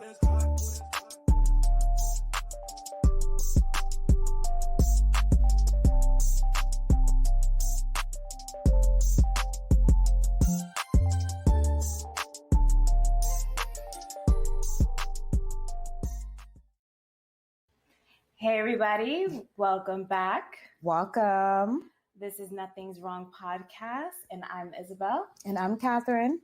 Hey everybody, welcome back. Welcome. This is Nothing's Wrong podcast, and I'm Isabel. And I'm Catherine.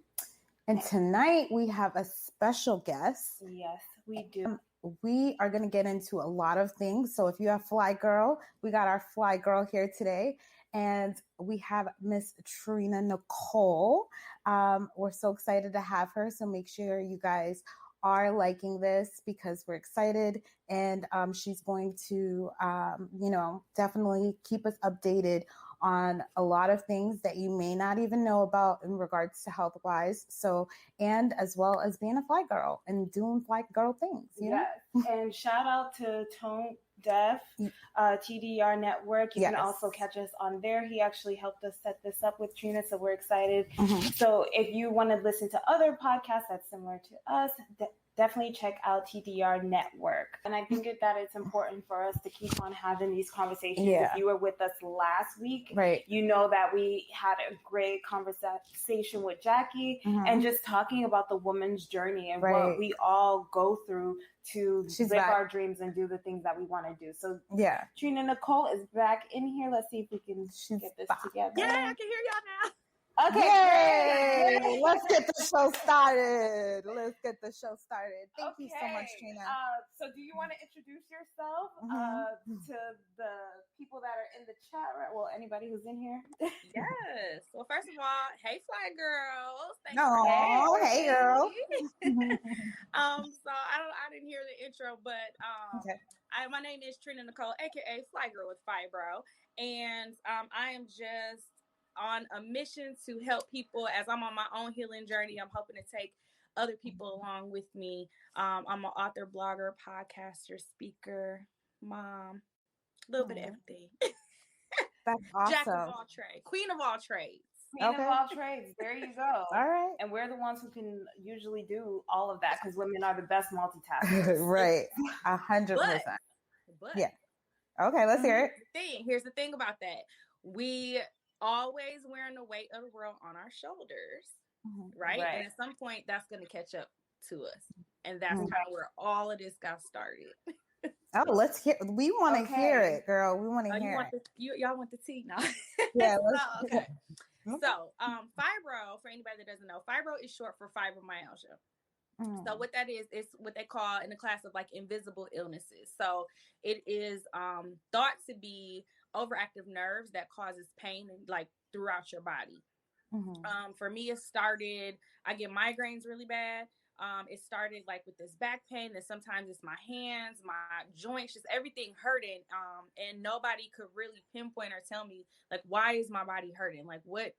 And tonight we have a special guest. Yes, we do. We are going to get into a lot of things. So if you have Fly Girl, we got our Fly Girl here today. And we have Miss Trina Nicole. We're so excited to have her. So make sure you guys are liking this because we're excited, and she's going to, definitely keep us updated on a lot of things that you may not even know about in regards to health-wise. So, and as well as being a fly girl and doing fly girl things. Yes, and shout out to Tone Deaf, TDR Network. You can also catch us on there. He actually helped us set this up with Trina, so we're excited. Mm-hmm. So if you want to listen to other podcasts that's similar to us, definitely check out TDR Network. And I think that it's important for us to keep on having these conversations. Yeah. If you were with us last week, right, you know that we had a great conversation with Jackie, mm-hmm, and just talking about the woman's journey and what we all go through to live our dreams and do the things that we want to do. So yeah, Trina Nicole is back in here. Let's see if we can get this together. Yeah, I can hear y'all now. Okay, yay! Let's get the show started. Thank you so much, Trina. So do you want to introduce yourself to the people that are in the chat? Right? Well, anybody who's in here. Yes. Well, first of all, hey, Fly Girls. Hey, girl. So I didn't hear the intro, but my name is Trina Nicole, aka Fly Girl with Fibro, and I am just on a mission to help people as I'm on my own healing journey. I'm hoping to take other people along with me. I'm an author, blogger, podcaster, speaker, mom, a little bit of everything. That's awesome. Jack of all trades, queen of all trades. Queen of all trades. There you go. All right. And we're the ones who can usually do all of that because women are the best multitaskers. Right. 100%. But yeah. Okay, let's hear it. Here's the thing about that. We always wearing the weight of the world on our shoulders, right? And at some point, that's going to catch up to us. And that's kind of where all of this got started. Oh, let's hear. We want to hear it, girl. We want to hear it. Y'all want the tea now? Yeah. Okay. So, Fibro, for anybody that doesn't know, Fibro is short for fibromyalgia. So what that is what they call in the class of like invisible illnesses. So it is thought to be overactive nerves that causes pain and like throughout your body. For me, it started, I get migraines really bad. It started like with this back pain, and sometimes it's my hands, my joints, just everything hurting. And nobody could really pinpoint or tell me like, why is my body hurting? Like what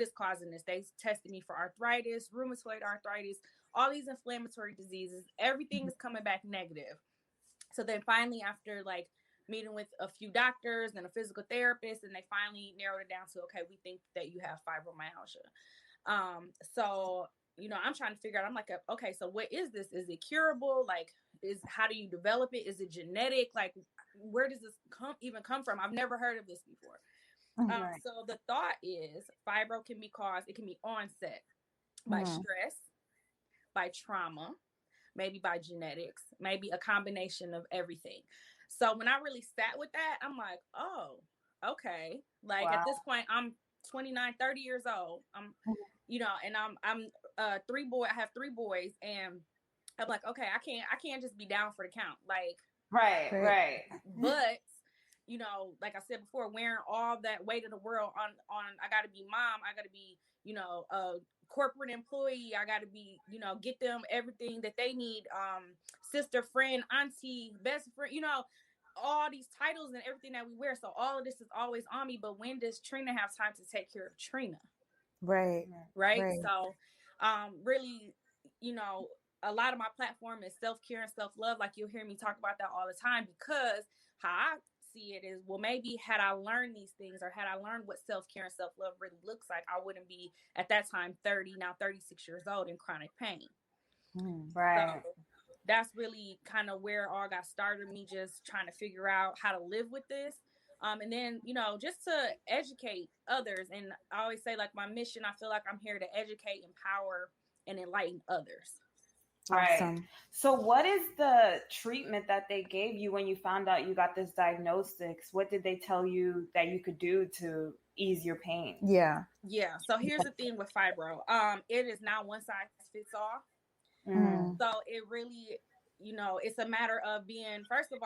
is causing this? They tested me for arthritis, rheumatoid arthritis, all these inflammatory diseases. Everything is coming back negative. So then finally, after like meeting with a few doctors and a physical therapist, and they finally narrowed it down to, okay, we think that you have fibromyalgia. So, I'm trying to figure out, I'm like, okay, so what is this? Is it curable? Like, how do you develop it? Is it genetic? Like, where does this even come from? I've never heard of this before. So the thought is fibro can be onset by stress, by trauma, maybe by genetics, maybe a combination of everything. So when I really sat with that, I'm like, oh, okay. Like at this point, I'm 29, 30 years old. I'm, and I'm I have 3 boys, and I'm like, okay, I can't just be down for the count. Like, right. But, like I said before, wearing all that weight of the world on, I got to be mom. I got to be, a corporate employee. I got to be, get them everything that they need. Sister, friend, auntie, best friend, all these titles and everything that we wear. So all of this is always on me. But when does Trina have time to take care of Trina? Right. So, really, a lot of my platform is self-care and self-love. Like you'll hear me talk about that all the time, because how I see it is, well, maybe had I learned these things, or had I learned what self-care and self-love really looks like, I wouldn't be at that time 30, now 36 years old in chronic pain. Right. So that's really kind of where all got started, me just trying to figure out how to live with this. And then, just to educate others. And I always say, like, my mission, I feel like I'm here to educate, empower, and enlighten others. Right. Awesome. So what is the treatment that they gave you when you found out you got this diagnosis? What did they tell you that you could do to ease your pain? Yeah. So here's the thing with fibro. It is not one size fits all. So it really, it's a matter of being proactive.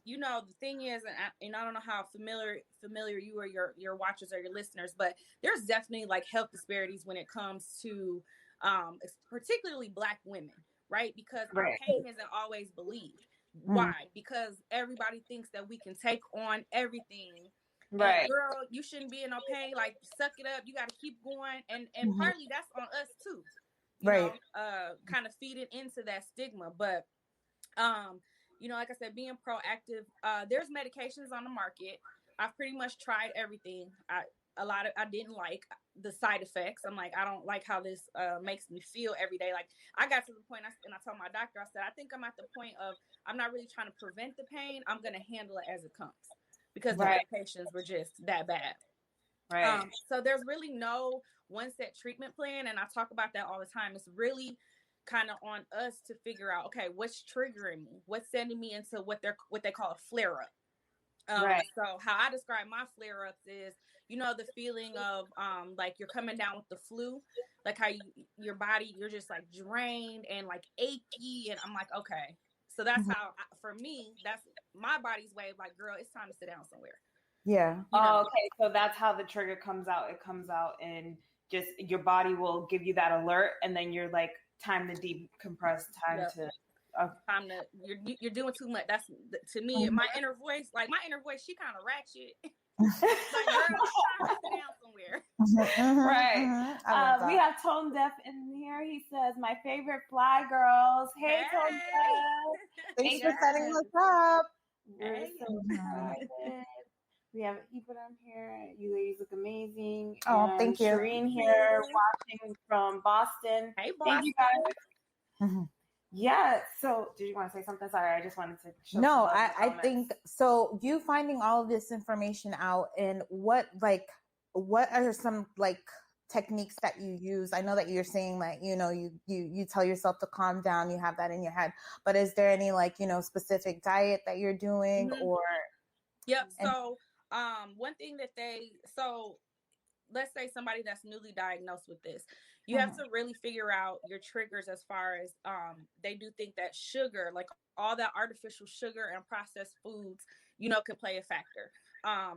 The thing is, and I don't know how familiar you or your watchers or your listeners, but there's definitely like health disparities when it comes to particularly Black women, right? Because our pain isn't always believed. Why? Because everybody thinks that we can take on everything. Right. And girl, you shouldn't be in no pain. Like, suck it up. You got to keep going. And partly that's on us too. You know, kind of feeding into that stigma. But, like I said, being proactive, there's medications on the market. I've pretty much tried everything. I didn't like the side effects. I'm like, I don't like how this makes me feel every day. Like, I got to the point, and I told my doctor, I said, I think I'm at the point of, I'm not really trying to prevent the pain. I'm going to handle it as it comes, because the medications were just that bad. Right. So there's really no one set treatment plan. And I talk about that all the time. It's really kind of on us to figure out, okay, what's triggering me? What's sending me into what they call a flare up. So how I describe my flare ups is, the feeling of like you're coming down with the flu, like how your body, you're just like drained and like achy. And I'm like, okay. So that's how, for me, that's my body's way of like, girl, it's time to sit down somewhere. Yeah. Okay. So that's how the trigger comes out. It comes out and just your body will give you that alert, and then you're like, time to decompress, time to you're doing too much. That's, to me, my inner voice, she kind of ratchet. Like, girl, it's time to sit down somewhere. Right. We have Tone Deaf in here. He says, my favorite fly girls. Hey. Tone Deaf. Thanks for setting us up. We're so excited. We have Ibrahim here. You ladies look amazing. Oh, thank you. Shireen here, watching from Boston. Hey, Boston. Thank you guys. Yeah. So, did you want to say something? Sorry, I just wanted to show. No, I think so. You finding all of this information out, and what are some like techniques that you use? I know that you're saying that you tell yourself to calm down. You have that in your head, but is there any specific diet that you're doing or? Yep. So, one thing that let's say somebody that's newly diagnosed with this, you have to really figure out your triggers as far as, they do think that sugar, like all that artificial sugar and processed foods, can play a factor.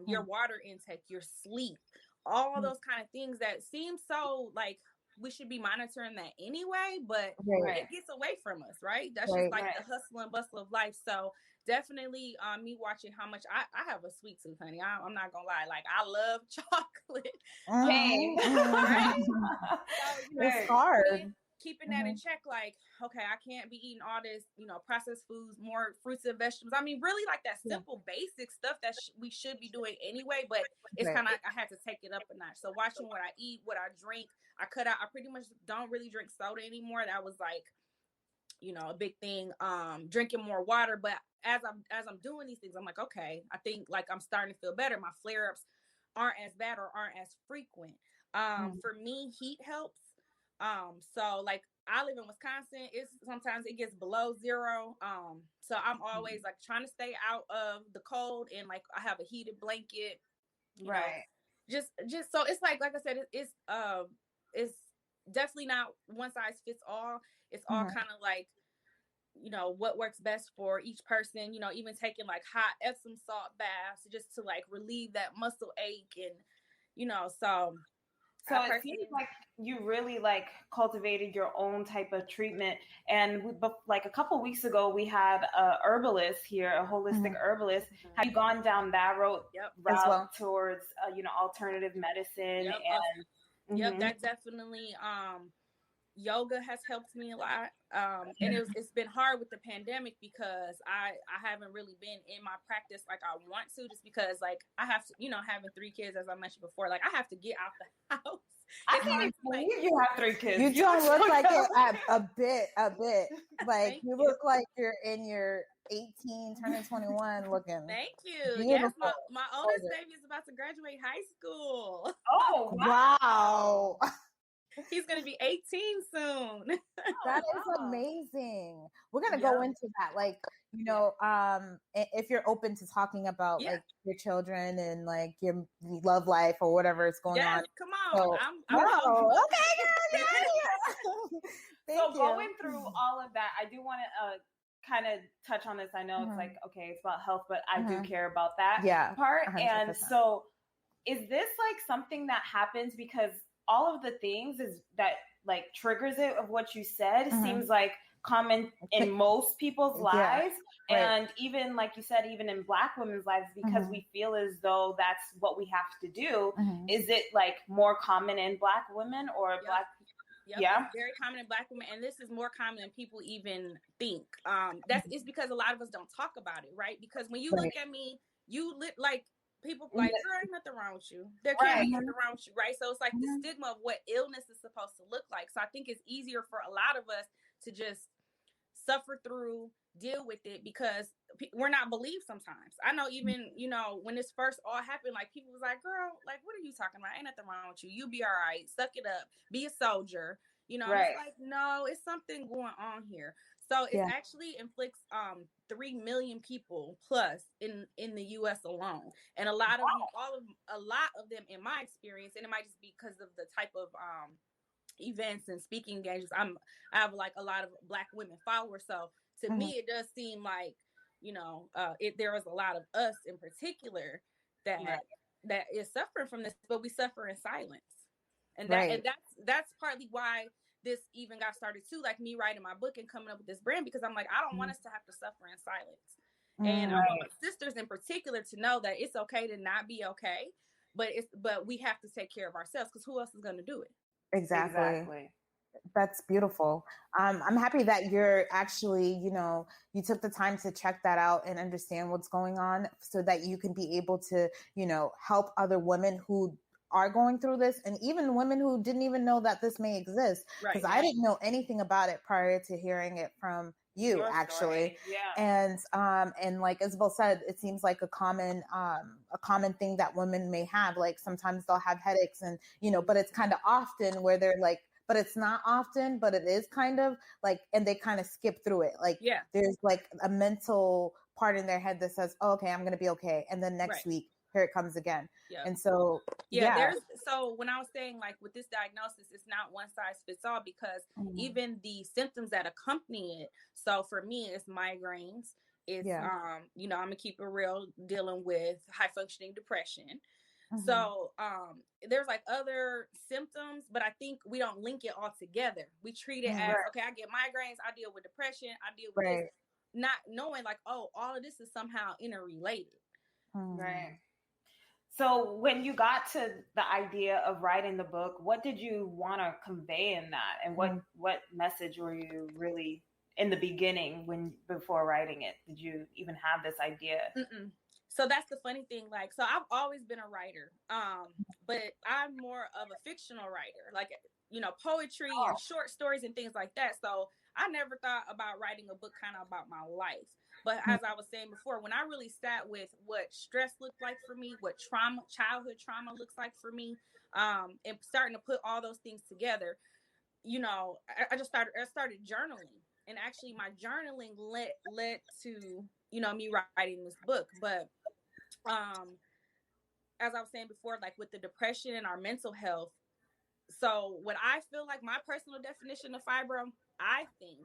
Your water intake, your sleep, all those kind of things that seem so like we should be monitoring that anyway, but it gets away from us, right? That's just like the hustle and bustle of life. So definitely me watching how much I have a sweet tooth, honey. I'm not gonna lie. Like, I love chocolate. Right? So, it's hard. Keeping that in check, like, okay, I can't be eating all this, processed foods, more fruits and vegetables. I mean, really like that simple basic stuff that we should be doing anyway, but it's kind of like I had to take it up a notch. So watching what I eat, what I drink, I pretty much don't really drink soda anymore. That was like, a big thing. Drinking more water, but as I'm doing these things, I'm like, okay, I think like I'm starting to feel better. My flare-ups aren't as bad or aren't as frequent. For me, heat helps. So like I live in Wisconsin, sometimes it gets below 0. So I'm always like trying to stay out of the cold, and like I have a heated blanket, you know, just so it's like I said, it's definitely not one size fits all. It's all kind of like, what works best for each person, even taking like hot Epsom salt baths just to like relieve that muscle ache, and so it seems like you really like cultivated your own type of treatment. And like a couple weeks ago, we had a herbalist here, a holistic herbalist. Have you gone down that route towards alternative medicine? That definitely yoga has helped me a lot. And it's been hard with the pandemic because I haven't really been in my practice like I want to, just because like I have to, having 3 kids, as I mentioned before, like I have to get out the house. I can't believe you have 3 kids. You don't look like it a bit. Like you look like you're in your 18, turning 21 looking. Thank you. Beautiful. Yes, my oldest baby is about to graduate high school. Oh, wow. He's going to be 18 soon. That is amazing. We're going to go into that. Like, you know, if you're open to talking about like your children and like your love life or whatever is going on. Come on. So, I'm okay, girl. So going through all of that, I do want to kind of touch on this. I know it's like, okay, it's about health, but I do care about that part. 100%. And so is this like something that happens because all of the things is that like triggers it of what you said seems like common in most people's lives. And even like you said, even in Black women's lives, because we feel as though that's what we have to do. Is it like more common in Black women or Black? It's very common in Black women, and this is more common than people even think. It's because a lot of us don't talk about it, right? Because when you look at me, you look like people like, girl, ain't nothing wrong with you. There can't be nothing wrong with you, right? So it's like the stigma of what illness is supposed to look like. So I think it's easier for a lot of us to just suffer through, deal with it, because we're not believed sometimes. I know even, you know, when this first all happened, like people was like, girl, like, what are you talking about? Ain't nothing wrong with you. You be all right. Suck it up. Be a soldier. You know, it's like, no, it's something going on here. So it actually inflicts 3 million people plus in the US alone. And a lot of them in my experience, and it might just be because of the type of events and speaking engagements. I have like a lot of Black women followers. So to me, it does seem like, you know, there is a lot of us in particular that is suffering from this, but we suffer in silence. And that's partly why this even got started too, like me writing my book and coming up with this brand, because I'm like, I don't want us to have to suffer in silence. And I want my sisters in particular to know that it's okay to not be okay, but we have to take care of ourselves, because who else is going to do it? Exactly. That's beautiful. I'm happy that you're actually, you know, you took the time to check that out and understand what's going on so that you can be able to, you know, help other women who are going through this, and even women who didn't even know that this may exist, because I didn't know anything about it prior to hearing it from you, actually. And like Isabel said, it seems like a common thing that women may have. Like sometimes they'll have headaches, and you know, but it's kind of often where they're like, but it's not often, but it is kind of like, and they kind of skip through it. Like there's like a mental part in their head that says, oh, okay, I'm gonna be okay, and then next week here it comes again. And so so when I was saying like with this diagnosis, it's not one size fits all, because even the symptoms that accompany it. So for me, it's migraines. It's you know, I'm gonna keep it real, dealing with high functioning depression. So there's like other symptoms, but I think we don't link it all together. We treat it as, okay, I get migraines, I deal with depression, I deal with this, not knowing like, oh, all of this is somehow interrelated. So when you got to the idea of writing the book, what did you want to convey in that? And what message were you really in the beginning before writing it? Did you even have this idea? So that's the funny thing. Like, so I've always been a writer, but I'm more of a fictional writer, like, you know, poetry and short stories and things like that. So I never thought about writing a book kind of about my life. But as I was saying before, when I really sat with what stress looked like for me, what childhood trauma looks like for me, and starting to put all those things together, you know, I started journaling, and actually my journaling led to, you know, me writing this book. But as I was saying before, like with the depression and our mental health. So what I feel like my personal definition of fibro, I think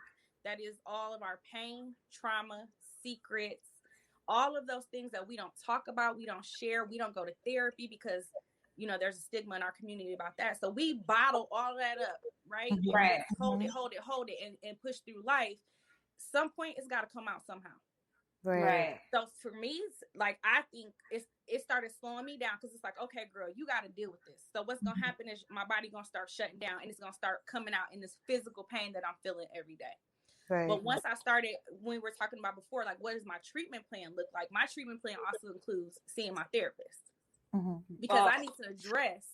that is all of our pain, trauma, secrets, all of those things that we don't talk about, we don't share, we don't go to therapy because, you know, there's a stigma in our community about that. So we bottle all that up, right? Hold it and push through life. Some point it's got to come out somehow. Right. So for me, like, I think it started slowing me down, because it's like, okay, girl, you got to deal with this. So what's going to happen is my body going to start shutting down, and it's going to start coming out in this physical pain that I'm feeling every day. But once I started, when we were talking about before, like, what does my treatment plan look like? My treatment plan also includes seeing my therapist, because I need to address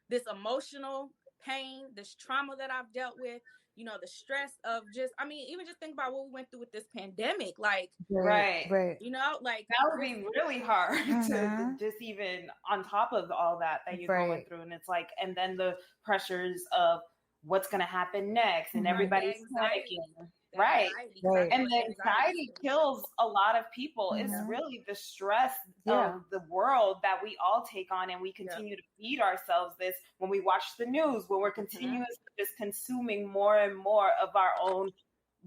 this emotional pain, this trauma that I've dealt with, you know, the stress of just, I mean, even just think about what we went through with this pandemic. Like, right. You know, like that would be really hard to just even on top of all that you're going through. And it's like, and then the pressures of what's going to happen next, and everybody's panicking. Right. And the anxiety kills a lot of people. It's really the stress of the world that we all take on, and we continue to feed ourselves this when we watch the news, when we're continuously just consuming more and more of our own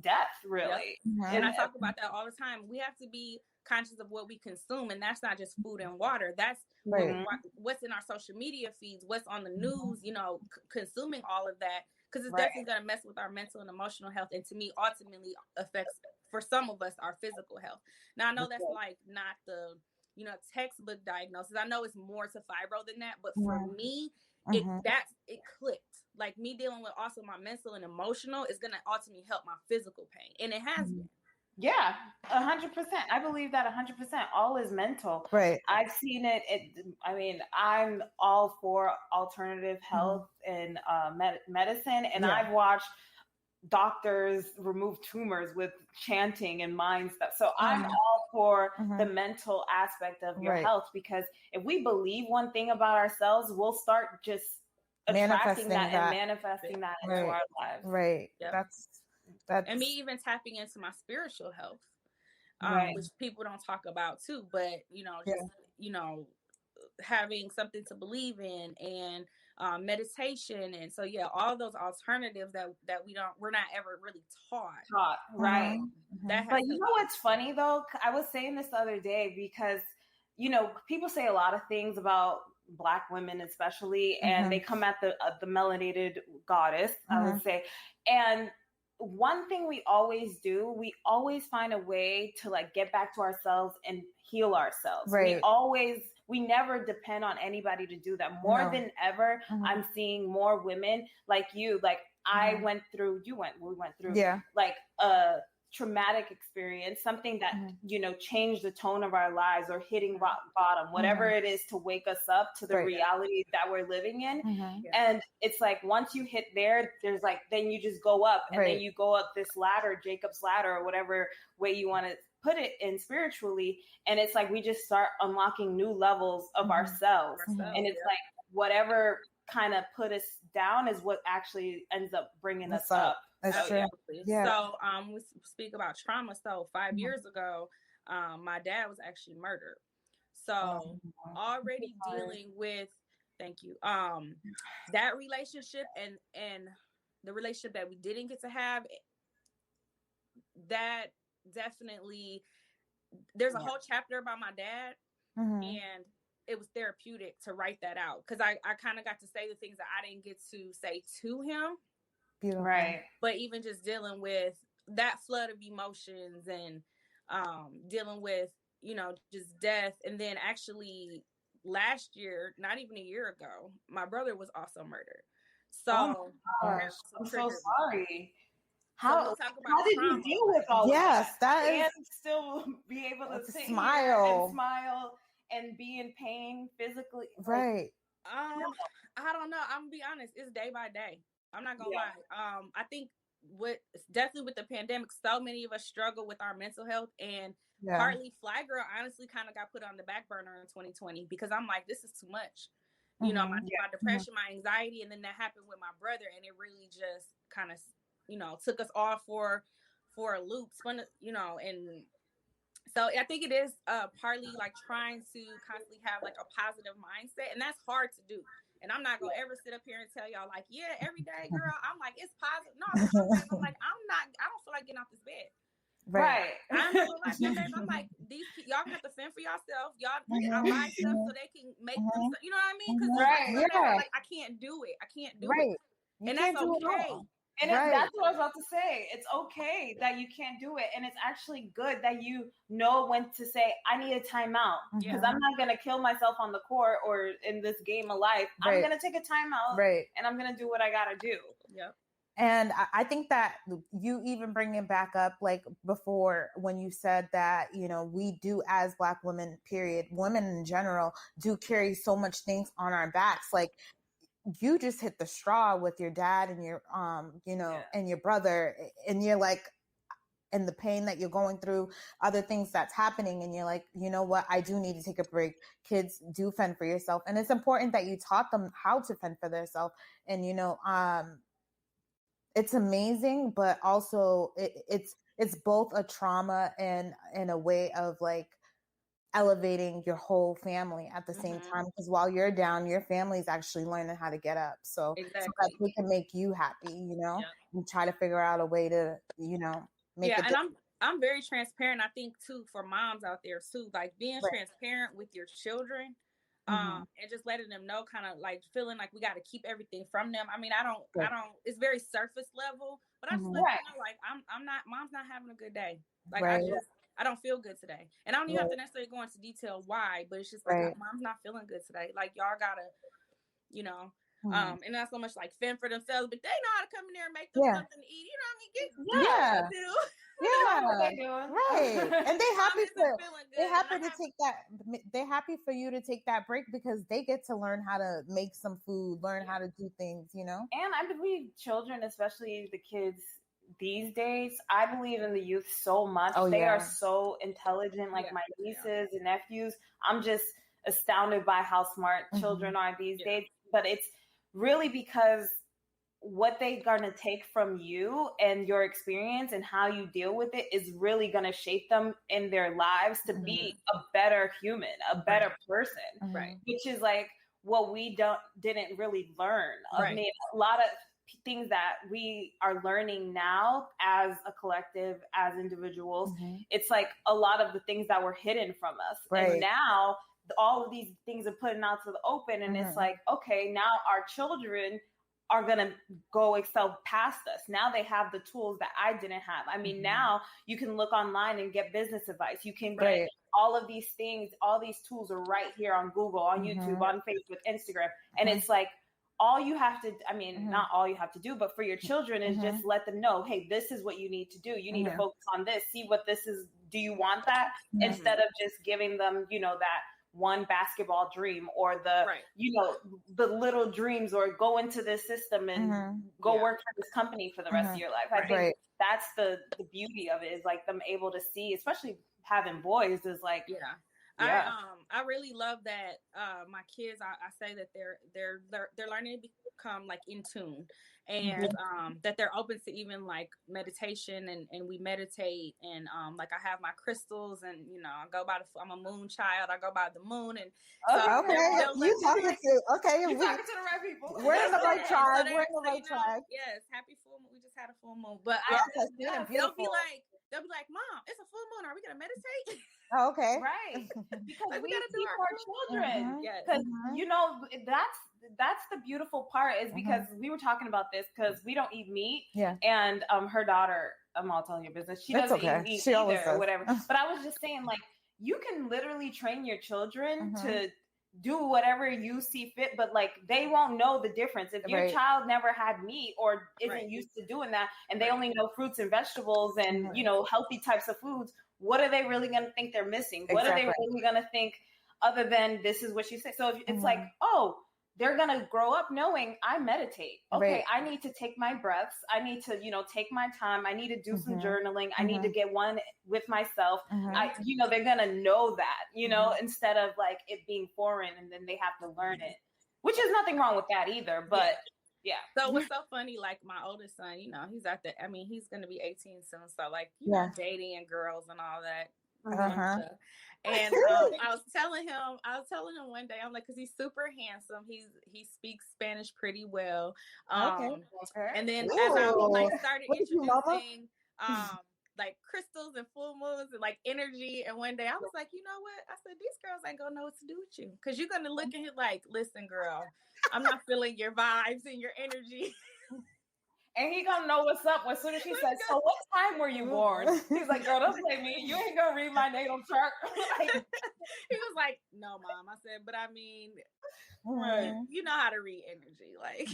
death, really. And I talk about that all the time. We have to be conscious of what we consume, and that's not just food and water. That's what's in our social media feeds, what's on the news, you know, consuming all of that. Because it's definitely going to mess with our mental and emotional health. And to me, ultimately affects, for some of us, our physical health. Now, I know that's like not the, you know, textbook diagnosis. I know it's more to fibro than that. But for me, it clicked. Like me dealing with also my mental and emotional is going to ultimately help my physical pain. And it has been. Yeah, 100%. I believe that 100%. All is mental. Right. I've seen it. I mean, I'm all for alternative health and medicine, and I've watched doctors remove tumors with chanting and mind stuff. So I'm all for the mental aspect of your health, because if we believe one thing about ourselves, we'll start just attracting that and manifesting that into our lives. Right. Yep. That's and me even tapping into my spiritual health, which people don't talk about too, but you know, just you know, having something to believe in, and meditation, and so all those alternatives that we're not ever really taught. Right. But you know what's funny though? I was saying this the other day, because you know, people say a lot of things about Black women especially, and they come at the melanated goddess, I would say, and one thing we always do, we always find a way to like get back to ourselves and heal ourselves. We never depend on anybody to do that. More than ever, I'm seeing more women like you. Like we went through like a traumatic experience, something that, you know, changed the tone of our lives, or hitting rock bottom, whatever it is, to wake us up to the reality that we're living in. And it's like, once you hit there's like, then you just go up, and then you go up this ladder, Jacob's ladder, or whatever way you want to put it in spiritually. And it's like, we just start unlocking new levels of ourselves. And it's like, whatever kind of put us down is what actually ends up bringing us up. That's true. Yeah. So we speak about trauma. So 5 years ago, my dad was actually murdered. So already dealing with, that relationship, and the relationship that we didn't get to have, that definitely, there's a whole chapter about my dad, and it was therapeutic to write that out, because I kind of got to say the things that I didn't get to say to him. Beautiful. Right. But even just dealing with that flood of emotions, and dealing with, you know, just death. And then actually last year, not even a year ago, my brother was also murdered. So I'm so sorry. How did you deal with all that? And still be able to smile and be in pain physically. Right. I don't know. I'm gonna be honest. It's day by day. I'm not gonna lie. I think definitely with the pandemic, so many of us struggle with our mental health, and partly Fly Girl honestly kind of got put on the back burner in 2020, because I'm like, this is too much. You know, my depression, my anxiety, and then that happened with my brother, and it really just kind of, you know, took us all for a loop. You know, and so I think it is partly like trying to constantly have like a positive mindset, and that's hard to do. And I'm not gonna ever sit up here and tell y'all like, yeah, every day, girl, I'm like, it's positive. No, sometimes I'm like, I don't feel like getting off this bed. Right. I'm not gonna lie, sometimes I'm like, y'all have to fend for yourself. Y'all buy stuff so they can make them. You know what I mean? Because like, I can't do it. I can't do it. And that's okay. And that's what I was about to say. It's okay that you can't do it. And it's actually good that you know when to say, I need a timeout, because I'm not going to kill myself on the court or in this game of life. I'm going to take a timeout, and I'm going to do what I got to do. Yep. And I think that you even bring it back up, like before, when you said that, you know, we do, as Black women, period, women in general, do carry so much things on our backs. Like, you just hit the straw with your dad and your, and your brother, and you're like, and the pain that you're going through, other things that's happening. And you're like, you know what? I do need to take a break. Kids, do fend for yourself. And it's important that you taught them how to fend for themselves. And, it's amazing, but also it's both a trauma and a way of like elevating your whole family at the same time. Because while you're down, your family's actually learning how to get up. So that we can make you happy, and try to figure out a way to, make it. And I'm very transparent. I think too, for moms out there too, like being transparent with your children, and just letting them know, kind of like feeling like we got to keep everything from them. I mean, I don't, it's very surface level, but I just let them know, like, mom's not having a good day. Like, I don't feel good today. And I don't even have to necessarily go into detail why, but it's just like, mom's not feeling good today. Like, y'all gotta, and not so much like fend for themselves, but they know how to come in there and make them something to eat. You know what I mean? Right. And they're happy for you to take that break, because they get to learn how to make some food, learn how to do things, And I believe children, especially the kids these days, I believe in the youth so much. They are so intelligent, like my nieces and nephews. I'm just astounded by how smart children are these days. But it's really because what they're going to take from you and your experience and how you deal with it is really going to shape them in their lives to be a better human, a better person, which is like what we didn't really learn. I mean, a lot of things that we are learning now as a collective, as individuals, it's like a lot of the things that were hidden from us. And now all of these things are putting out to the open, and it's like, okay, now our children are going to go excel past us. Now they have the tools that I didn't have. I mean, now you can look online and get business advice. You can get all of these things. All these tools are right here on Google, on YouTube, on Facebook, Instagram. And it's like, all you have to, I mean, not all you have to do, but for your children is just let them know, hey, this is what you need to do. You need to focus on this. See what this is. Do you want that? Instead of just giving them, that one basketball dream, or the, the little dreams, or go into this system and go work for this company for the rest of your life. I think that's the beauty of it, is like them able to see, especially having boys, is like, I really love that my kids, I say that they're learning to become like in tune, and that they're open to even like meditation, and we meditate, and like I have my crystals, and I go by I'm a moon child, I go by the moon, and so you talking to the right people. We're in the right tribe. We're in the right tribe. Yes, happy full moon. We just had a full moon, but they'll be like, Mom, it's a full moon. Are we gonna meditate? Oh, okay. Right. Because like we gotta do our children. Because that's the beautiful part, is because we were talking about this, because we don't eat meat. Yeah. And her daughter, I'm all telling your business. She doesn't eat meat either, or whatever. But I was just saying, like, you can literally train your children to do whatever you see fit, but like they won't know the difference if your child never had meat or isn't used to doing that, and they only know fruits and vegetables and healthy types of foods. What are they really going to think they're missing? What are they really going to think, other than this is what you say? So it's like, oh, they're going to grow up knowing I meditate. Okay, I need to take my breaths. I need to, take my time. I need to do some journaling. I need to get one with myself. They're going to know that, instead of like it being foreign and then they have to learn it, which is nothing wrong with that either. But so what's so funny, like my oldest son, he's out there. I mean, he's going to be 18 soon. So like, dating and girls and all that. And I was telling him one day, I'm like, because he's super handsome. He speaks Spanish pretty well. And then as I like started introducing like crystals and full moons and like energy, and one day I was like, you know what? I said, these girls ain't gonna know what to do with you, because you're gonna look at him like, listen, girl, I'm not feeling your vibes and your energy. And he gonna know what's up as soon as she says, so what time were you born? He's like, girl, don't play me. You ain't gonna read my natal chart. He was like, no, Mom. I said, but I mean, you know how to read energy. Like,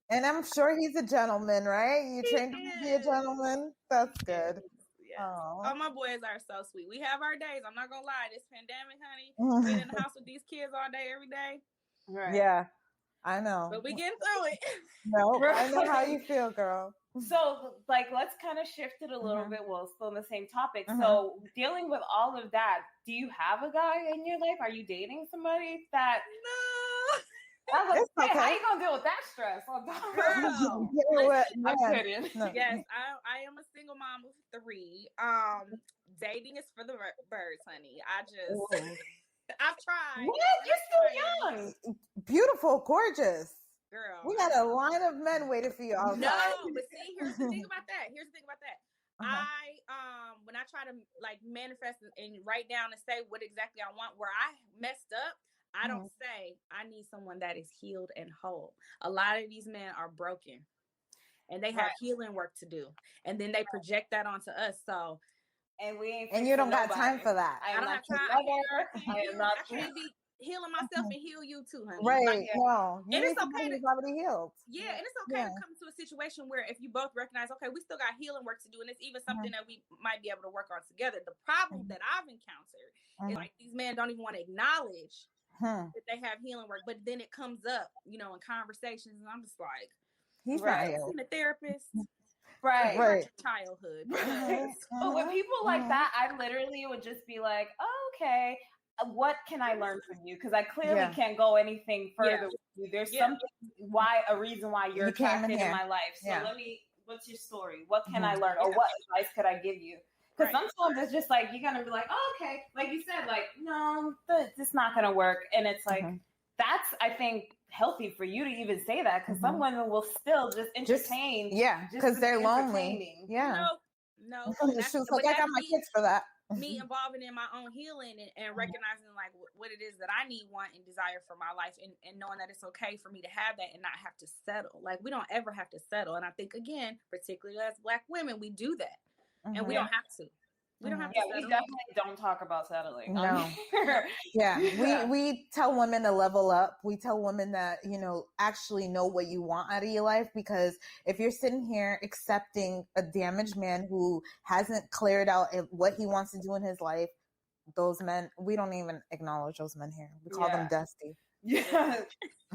And I'm sure he's a gentleman, right? You trained him to be a gentleman. That's good. Yes. Oh, my boys are so sweet. We have our days. I'm not gonna lie. This pandemic, honey, being in the house with these kids all day, every day. Right. Yeah. I know. But we getting through it. No, I know how you feel, girl. So, like, let's kind of shift it a little bit. Well, still on the same topic. So, dealing with all of that, do you have a guy in your life? Are you dating somebody that? No. I was like, how you gonna deal with that stress? Girl. I'm kidding. No. Yes, I am a single mom of 3. Dating is for the birds, honey. I've tried. What? You're still young. Beautiful, gorgeous. Girl. We got a line of men waiting for you outside. No, but see, here's the thing about that. When I try to like manifest and write down and say what exactly I want, where I messed up, I don't say I need someone that is healed and whole. A lot of these men are broken and they have healing work to do. And then they project that onto us. So, and we ain't, and you don't got time for that. I don't have time. I can't be healing myself and heal you too, honey. Right. Like, no. And it's okay to already healed. Yeah, and it's okay to come to a situation where if you both recognize, okay, we still got healing work to do, and it's even something that we might be able to work on together. The problem that I've encountered is like these men don't even want to acknowledge that they have healing work, but then it comes up, in conversations, and I'm just like, he's right, a therapist. Right. Childhood. But with people like that, I literally would just be like, oh, okay, what can I learn from you? Because I clearly can't go anything further with you. There's a reason why you're attracted in my life. So what's your story? What can I learn? Or what advice could I give you? Because sometimes it's just like, you're going to be like, oh, okay. Like you said, like, no, it's not going to work. And it's like, that's, I think, healthy for you to even say that, because some women will still just entertain. Because they're lonely. No. Like, I got my kids for that. Me involving in my own healing and recognizing like what it is that I need, want, and desire for my life, and knowing that it's okay for me to have that and not have to settle. Like, we don't ever have to settle. And I think, again, particularly as Black women, we do that. And we don't have to. We don't have to settle. We definitely don't talk about settling. No. We tell women to level up. We tell women that, actually know what you want out of your life, because if you're sitting here accepting a damaged man who hasn't cleared out what he wants to do in his life, those men, we don't even acknowledge those men here. We call them dusty. Yeah.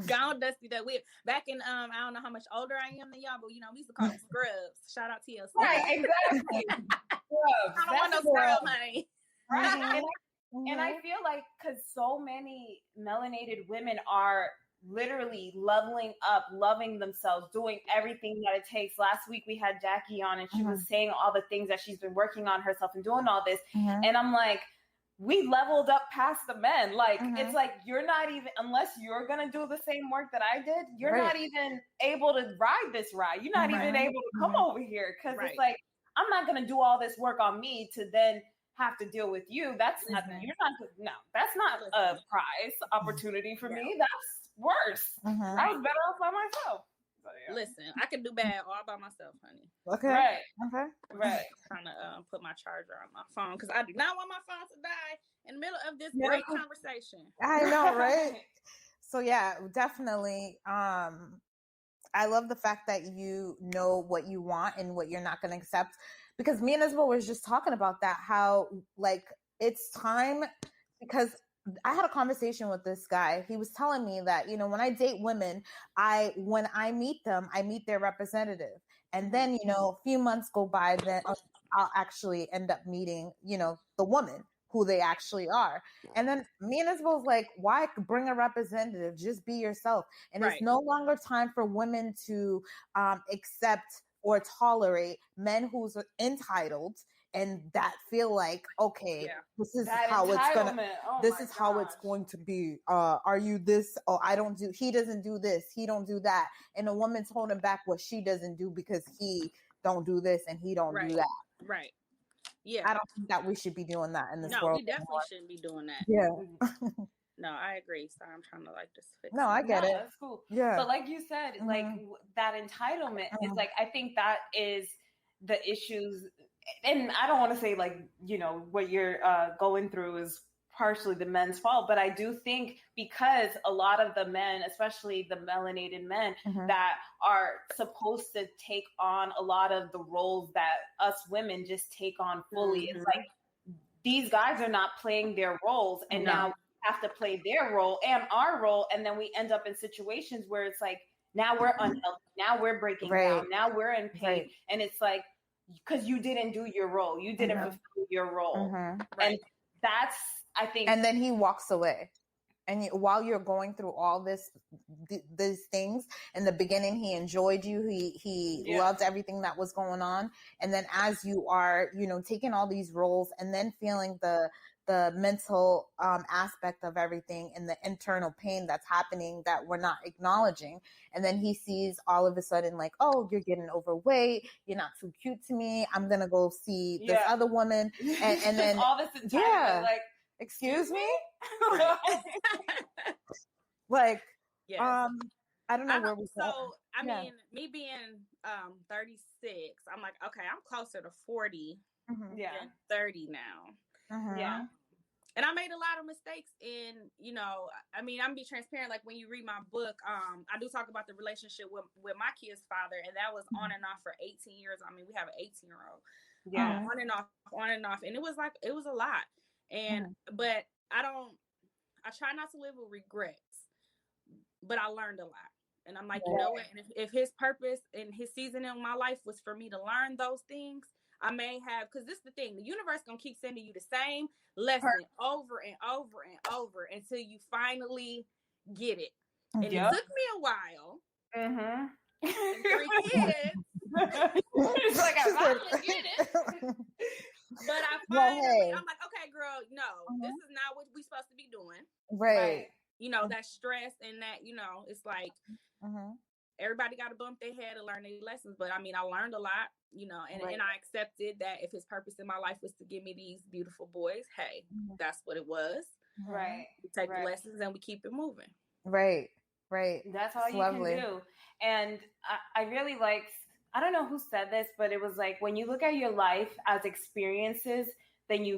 Gone dusty that we back in I don't know how much older I am than y'all, but we used to call them scrubs. Shout out TLC. Right, exactly. Scrubs. I don't want no scrub, honey. Right. And I feel like, because so many melanated women are literally leveling up, loving themselves, doing everything that it takes. Last week we had Jackie on, and she was saying all the things that she's been working on herself and doing all this. And I'm like, we leveled up past the men. Like, it's like, you're not even, unless you're going to do the same work that I did, you're not even able to ride this ride. You're not even able to come over here. Because it's like, I'm not going to do all this work on me to then have to deal with you. That's not, that's not a prize opportunity for me. That's worse. I was better off by myself. So, listen, I can do bad all by myself, honey. Okay. Right. I'm trying to put my charger on my phone, because I do not want my phone to die in the middle of this great conversation. I know, right? So definitely. I love the fact that you know what you want and what you're not going to accept, because me and Isabel was just talking about that, how like it's time, because I had a conversation with this guy. He was telling me that, when I date women, when I meet them, I meet their representative. And then, a few months go by, then I'll actually end up meeting, the woman who they actually are. And then me and Isabel was like, why bring a representative? Just be yourself. And it's no longer time for women to accept or tolerate men who's entitled and that feel like, okay, this is how it's gonna. This is how it's going to be. Are you this? Oh, I don't do. He doesn't do this. He don't do that. And a woman's holding back what she doesn't do because he don't do this and he don't do that. Right. Yeah. I don't think that we should be doing that in this world. No, we definitely shouldn't be doing that. Yeah. No, I agree. Sorry, I'm trying to just fix No, I get it. That's cool. Yeah. But like you said, like that entitlement is like, I think that is the issues. And I don't want to say like, what you're going through is partially the men's fault, but I do think because a lot of the men, especially the melanated men that are supposed to take on a lot of the roles that us women just take on fully, it's like these guys are not playing their roles, and now we have to play their role and our role. And then we end up in situations where it's like, now we're unhealthy. Now we're breaking down. Now we're in pain. And it's like, because you didn't do your role. You didn't fulfill your role. And that's, I think. And then he walks away. And while you're going through all these things, in the beginning, he enjoyed you. He loved everything that was going on. And then as you are, taking all these roles and then feeling the mental aspect of everything and the internal pain that's happening that we're not acknowledging. And then he sees all of a sudden like, oh, you're getting overweight. You're not too cute to me. I'm going to go see this other woman. And then all this entire like, excuse me? Like, I don't know where we go. So, I mean, me being 36, I'm like, okay, I'm closer to 40 than 30 now. Yeah. And I made a lot of mistakes in, I mean, I'm be transparent. Like when you read my book, I do talk about the relationship with my kid's father, and that was on and off for 18 years. I mean, we have an 18-year-old. Yeah. On and off. And it was a lot. And, but I try not to live with regrets, but I learned a lot. And I'm like, you know what? And if his purpose and his season in my life was for me to learn those things, I may have, because this is the thing, the universe going to keep sending you the same lesson over and over and over until you finally get it. And it took me a while. And 3 kids. It's like, I finally get it. But I finally, I'm like, okay, girl, no, this is not what we're supposed to be doing. Right. That stress and that, it's like, everybody got to bump their head and learn their lessons. But I mean, I learned a lot, and I accepted that if his purpose in my life was to give me these beautiful boys, hey, that's what it was. Right. We take the lessons and we keep it moving. Right. That's all you can do. And I really like, I don't know who said this, but it was like, when you look at your life as experiences, then you